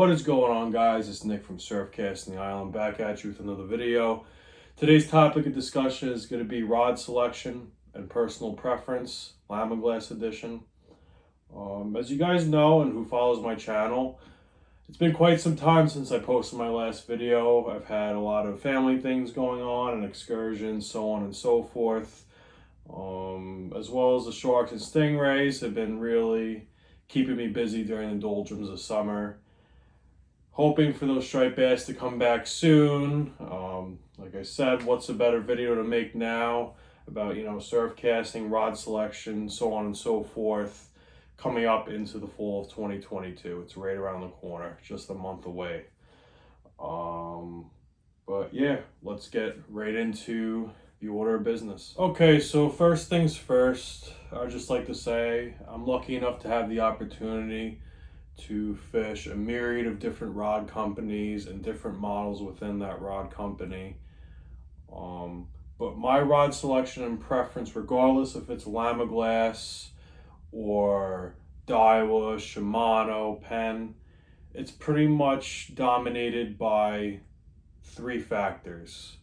What is going on, guys? It's Nick from Surfcasting the Island, back at you with another video. Today's topic of discussion is going to be rod selection and personal preference, Lamiglas edition. As you guys know, and who follows my channel, it's been quite some time since I posted my last video. I've had a lot of family things going on and excursions, so on and so forth. As well as the sharks and stingrays have been really keeping me busy during the doldrums of summer. Hoping for those striped bass to come back soon. Like I said, what's a better video to make now about, surf casting, rod selection, so on and so forth, coming up into the fall of 2022. It's right around the corner, just a month away. But yeah, let's get right into the order of business. Okay, so first things first, I'd just like to say I'm lucky enough to have the opportunity to fish a myriad of different rod companies and different models within that rod company. But my rod selection and preference, regardless if it's Lamiglas or Daiwa, Shimano, Penn, it's pretty much dominated by three factors.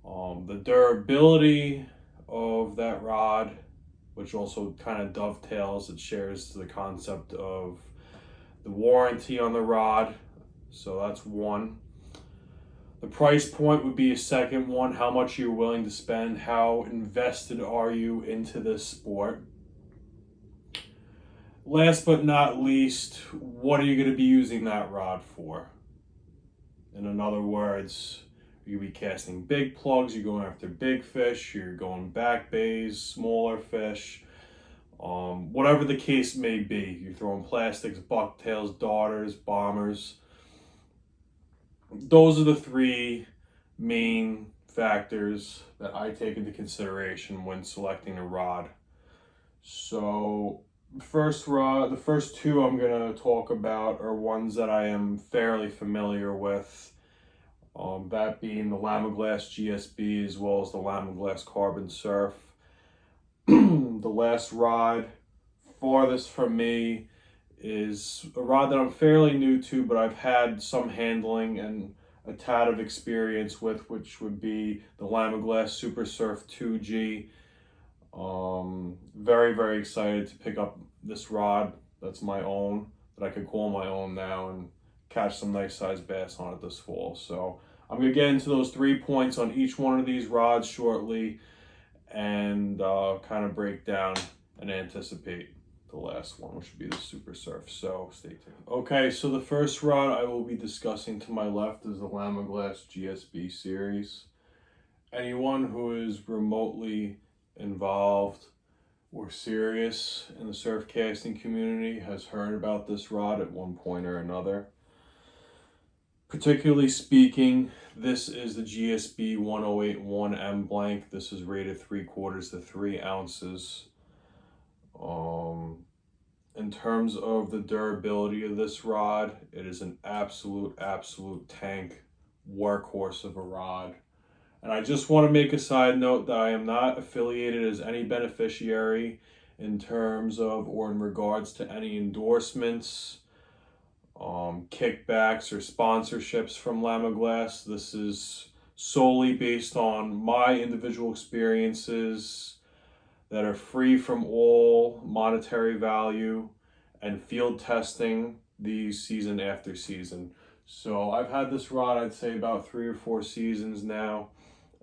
The durability of that rod, which also kind of dovetails, it shares the concept of the warranty on the rod, so that's one. The price point would be a second one. How much you're willing to spend, how invested are you into this sport? Last but not least, what are you going to be using that rod for? In other words, you'll be casting big plugs, you're going after big fish, you're going back bays, smaller fish. Whatever the case may be, you're throwing plastics, bucktails, darters, bombers. Those are the three main factors that I take into consideration when selecting a rod. So the first two I'm going to talk about are ones that I am fairly familiar with. That being the Lamiglas GSB as well as the Lamiglas Carbon Surf. The last rod farthest from me is a rod that I'm fairly new to, but I've had some handling and a tad of experience with, which would be the Lamiglas Super Surf 2G. Very, very excited to pick up this rod that's my own, that I could call my own now and catch some nice sized bass on it this fall. So I'm going to get into those 3 points on each one of these rods shortly and kind of break down and anticipate the last one, which would be the Super Surf, so stay tuned. Okay, so the first rod I will be discussing to my left is the Lamiglas GSB series. Anyone who is remotely involved or serious in the surf casting community has heard about this rod at one point or another. Particularly speaking, this is the GSB 1081 M blank. This is rated 3/4 to 3 ounces. In terms of the durability of this rod, it is an absolute tank workhorse of a rod. And I just want to make a side note that I am not affiliated as any beneficiary in terms of or in regards to any endorsements, kickbacks or sponsorships from Lamiglas. This is solely based on my individual experiences that are free from all monetary value and field testing these season after season. So I've had this rod, I'd say about 3 or 4 seasons now,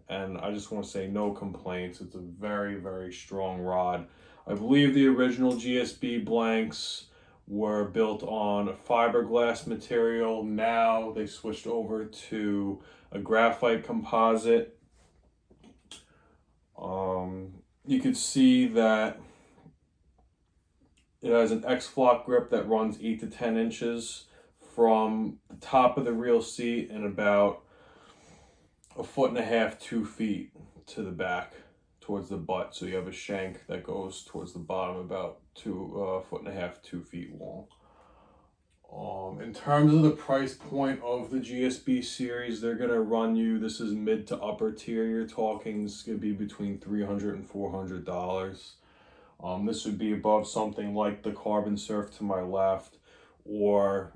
and I just want to say no complaints. It's a very, very strong rod. I believe the original GSB blanks were built on a fiberglass material. Now they switched over to a graphite composite. You can see that it has an X-Flock grip that runs 8 to 10 inches from the top of the reel seat and about 1.5 to 2 feet to the back towards the butt. So you have a shank that goes towards the bottom about 1.5 to 2 feet long. In terms of the price point of the GSB series, they're going to run you, this is mid to upper tier, you're talking, this is going to be between $300 and $400. This would be above something like the Carbon Surf to my left, or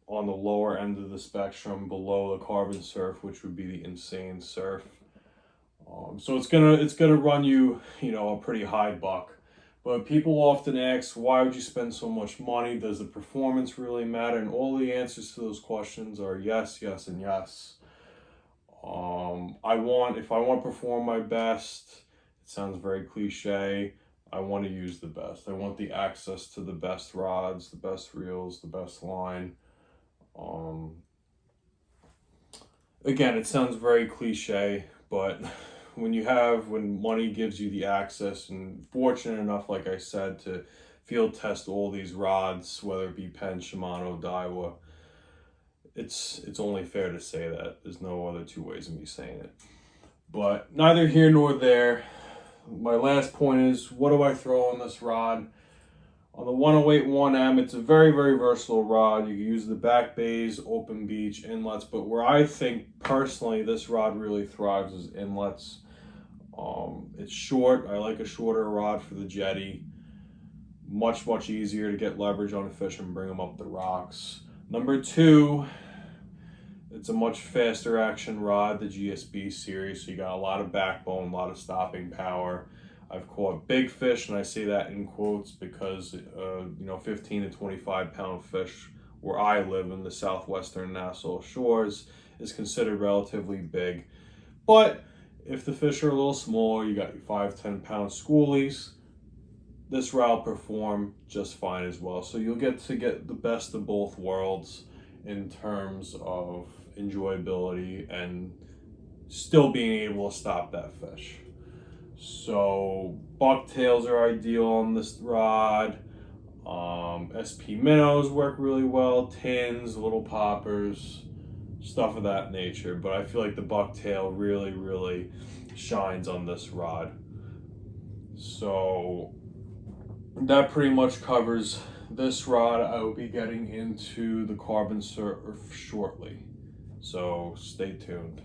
on the lower end of the spectrum below the carbon surf, which would be the insane surf. So it's gonna run you, a pretty high buck. But people often ask, why would you spend so much money? Does the performance really matter? And all the answers to those questions are yes, yes, and yes. If I want to perform my best, it sounds very cliche. I want to use the best. I want the access to the best rods, the best reels, the best line. Again, it sounds very cliche, but when money gives you the access, and fortunate enough, like I said, to field test all these rods, whether it be Penn, Shimano, Daiwa, it's only fair to say that. There's no other two ways of me saying it. But neither here nor there. My last point is, what do I throw on this rod? On the 108 1M, it's a very, very versatile rod. You can use the back bays, open beach, inlets, but where I think personally this rod really thrives is inlets. It's short. I like a shorter rod for the jetty. Much, much easier to get leverage on a fish and bring them up the rocks. Number two, it's a much faster action rod, the GSB series, so you got a lot of backbone, a lot of stopping power. I've caught big fish, and I say that in quotes because 15 to 25 pound fish where I live in the southwestern Nassau shores is considered relatively big. But if the fish are a little smaller, you got your 5-10 pound schoolies, this rod will perform just fine as well. So you'll get the best of both worlds in terms of enjoyability and still being able to stop that fish. So bucktails are ideal on this rod. SP minnows work really well, tins, little poppers, stuff of that nature. But I feel like the bucktail really, really shines on this rod. So that pretty much covers this rod. I will be getting into the carbon surf shortly, so stay tuned.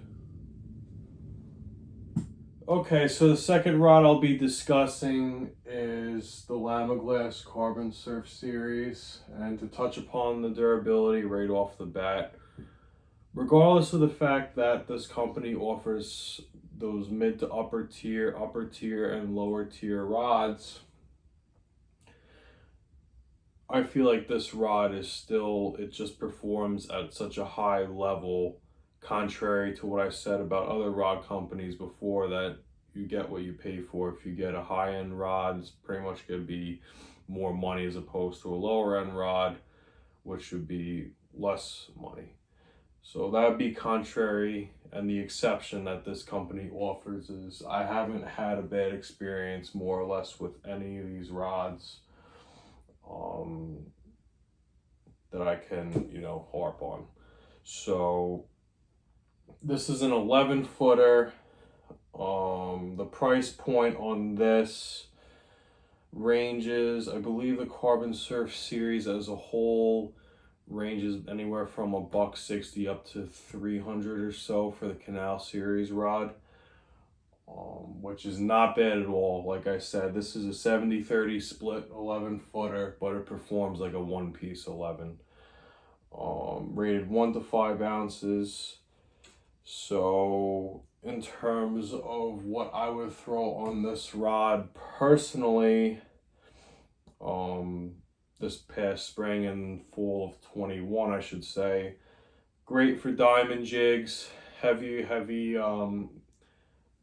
Okay, so the second rod I'll be discussing is the Lamiglas Carbon Surf series, and to touch upon the durability right off the bat, regardless of the fact that this company offers those mid to upper tier, and lower tier rods, I feel like this rod it just performs at such a high level, contrary to what I said about other rod companies before, that you get what you pay for. If you get a high-end rod, it's pretty much going to be more money as opposed to a lower-end rod, which would be less money. So that would be contrary, and the exception that this company offers is I haven't had a bad experience more or less with any of these rods that I can, harp on. So this is an 11 footer. The price point on this ranges, I believe the Carbon Surf series as a whole ranges anywhere from $160 up to $300 or so for the Canal series rod, which is not bad at all. Like I said, this is a 70-30 split 11 footer, but it performs like a one-piece 11. Rated 1 to 5 ounces. So in terms of what I would throw on this rod personally, this past spring and fall of 21, I should say, great for diamond jigs, heavy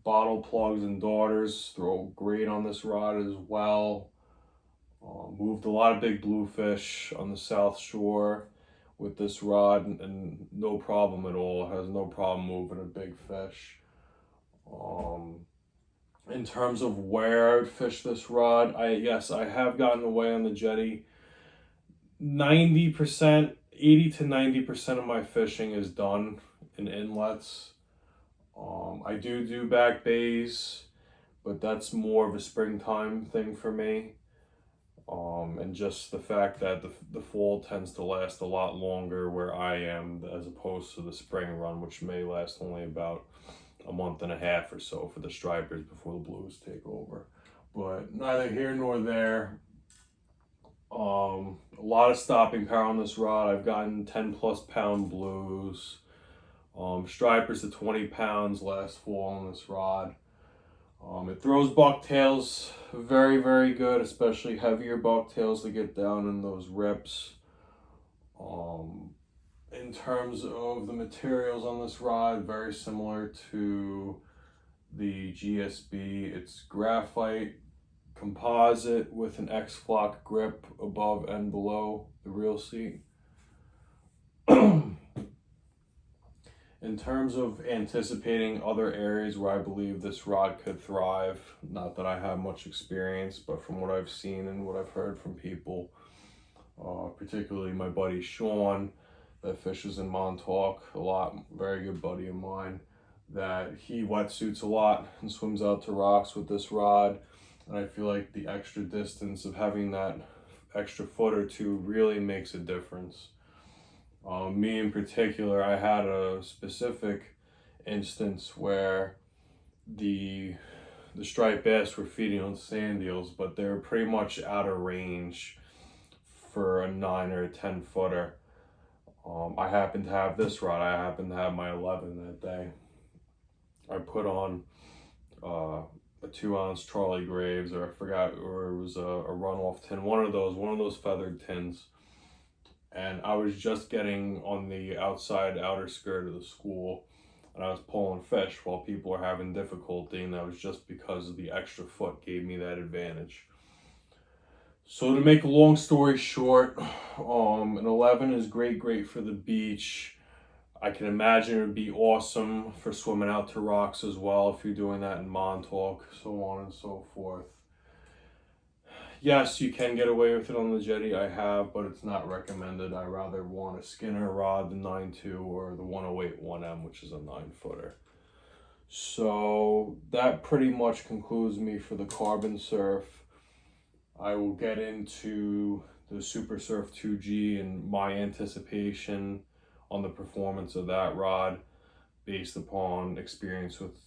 bottle plugs and darters, throw great on this rod as well. Moved a lot of big bluefish on the South Shore with this rod, and no problem at all. It has no problem moving a big fish. In terms of where I would fish this rod, I have gotten away on the jetty. 80 to 90% of my fishing is done in inlets. I do back bays, but that's more of a springtime thing for me. And just the fact that the fall tends to last a lot longer where I am as opposed to the spring run, which may last only about a month and a half or so for the stripers before the blues take over. But neither here nor there. A lot of stopping power on this rod. I've gotten 10 plus pound blues. Stripers to 20 pounds last fall on this rod. It throws bucktails very, very good, especially heavier bucktails to get down in those rips. In terms of the materials on this rod, very similar to the GSB. It's graphite composite with an X-Flock grip above and below the reel seat. In terms of anticipating other areas where I believe this rod could thrive, not that I have much experience, but from what I've seen and what I've heard from people, particularly my buddy Sean that fishes in Montauk a lot, very good buddy of mine, that he wetsuits a lot and swims out to rocks with this rod. And I feel like the extra distance of having that extra foot or two really makes a difference. Me in particular, I had a specific instance where the striped bass were feeding on sand eels, but they were pretty much out of range for a 9 or a 10 footer. I happened to have this rod. I happened to have my 11 that day. I put on a 2-ounce Charlie Graves, or I forgot, or it was a runoff tin, one of those feathered tins. And I was just getting on the outer skirt of the school, and I was pulling fish while people were having difficulty, and that was just because the extra foot gave me that advantage. So to make a long story short, an 11 is great for the beach. I can imagine it would be awesome for swimming out to rocks as well if you're doing that in Montauk, so on and so forth. Yes, you can get away with it on the jetty, I have, but it's not recommended. I rather want a Skinner rod, the 9.2, or the 108 1M, which is a 9-footer. So that pretty much concludes me for the Carbon Surf. I will get into the Super Surf 2G and my anticipation on the performance of that rod based upon experience with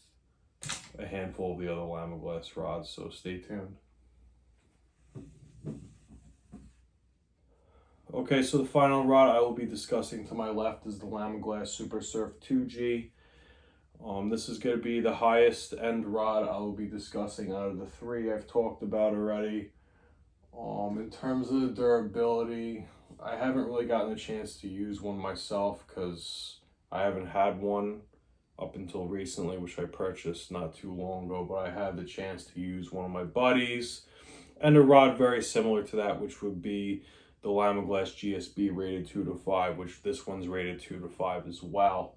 a handful of the other Lamiglas rods, so stay tuned. Okay, so the final rod I will be discussing to my left is the Lamiglas Super Surf 2G. This is going to be the highest end rod I will be discussing out of the three I've talked about already. In terms of the durability, I haven't really gotten a chance to use one myself because I haven't had one up until recently, which I purchased not too long ago, but I had the chance to use one of my buddies and a rod very similar to that, which would be the Lamiglas GSB rated 2 to 5, which this one's rated 2 to 5 as well.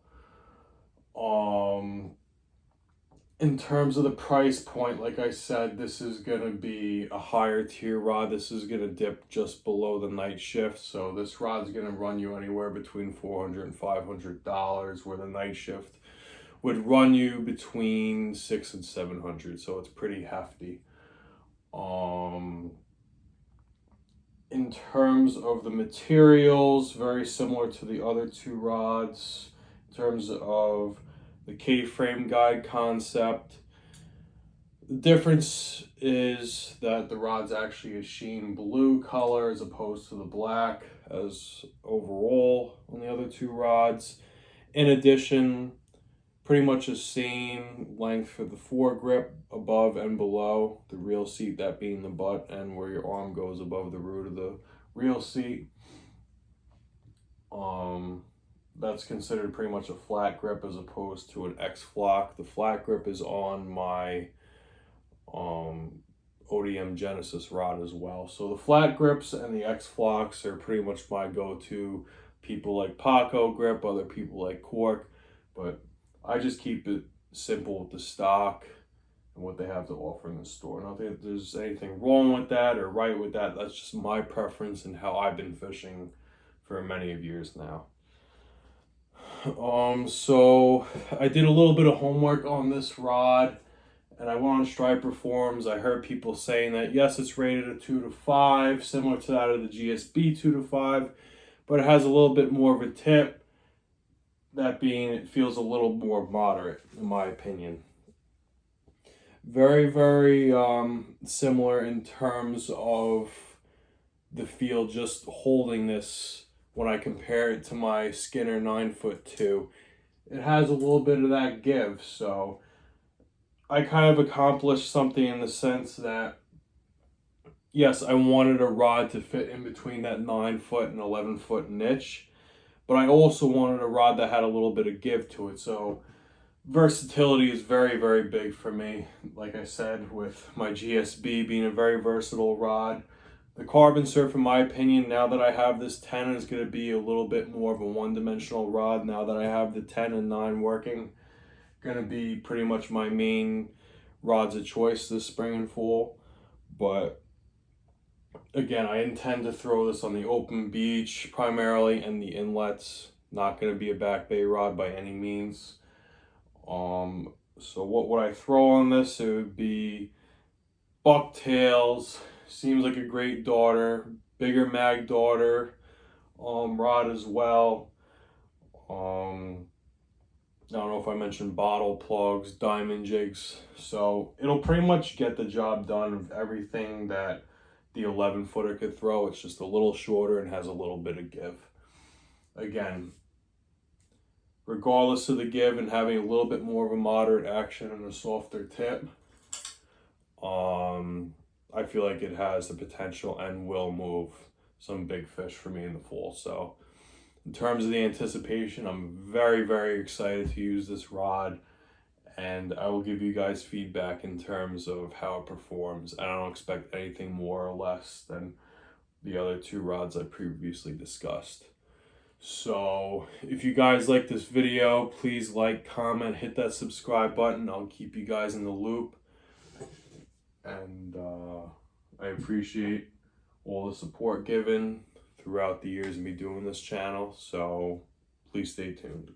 In terms of the price point, like I said, this is going to be a higher tier rod. This is going to dip just below the night shift. So this rod's going to run you anywhere between $400 and $500, where the night shift would run you between $600 and $700. So it's pretty hefty. In terms of the materials, very similar to the other two rods. In terms of the K-frame guide concept, the difference is that the rod's actually a sheen blue color as opposed to the black as overall on the other two rods. In addition, pretty much the same length for the foregrip above and below the reel seat, that being the butt and where your arm goes above the root of the reel seat. That's considered pretty much a flat grip as opposed to an X-Flock. The flat grip is on my ODM Genesis rod as well. So the flat grips and the X-Flocks are pretty much my go-to. People like Paco grip, other people like Cork, but I just keep it simple with the stock and what they have to offer in the store. Not that there's anything wrong with that or right with that. That's just my preference and how I've been fishing for many of years now. So I did a little bit of homework on this rod, and I went on striper forums. I heard people saying that yes, it's rated a 2 to 5, similar to that of the GSB 2 to 5, but it has a little bit more of a tip. That being, it feels a little more moderate, in my opinion. Very, very similar in terms of the feel just holding this when I compare it to my Skinner 9'2". It has a little bit of that give, so I kind of accomplished something in the sense that, yes, I wanted a rod to fit in between that 9 foot and 11-foot niche, but I also wanted a rod that had a little bit of give to it. So versatility is very, very big for me. Like I said, with my GSB being a very versatile rod, the Carbon Surf, in my opinion, now that I have this 10, is going to be a little bit more of a one-dimensional rod. Now that I have the 10 and 9 working, going to be pretty much my main rods of choice this spring and fall. But again, I intend to throw this on the open beach primarily and the inlets. Not going to be a back bay rod by any means. So what would I throw on this? It would be bucktails. Seems like a great daughter, bigger mag daughter, rod as well. I don't know if I mentioned bottle plugs, diamond jigs. So it'll pretty much get the job done of everything that the 11-footer could throw. It's just a little shorter and has a little bit of give. Again, regardless of the give and having a little bit more of a moderate action and a softer tip, I feel like it has the potential and will move some big fish for me in the fall. So in terms of the anticipation, I'm very, very excited to use this rod, and I will give you guys feedback in terms of how it performs. I don't expect anything more or less than the other two rods I previously discussed. So if you guys like this video, please like, comment, hit that subscribe button. I'll keep you guys in the loop. And I appreciate all the support given throughout the years of me doing this channel. So please stay tuned.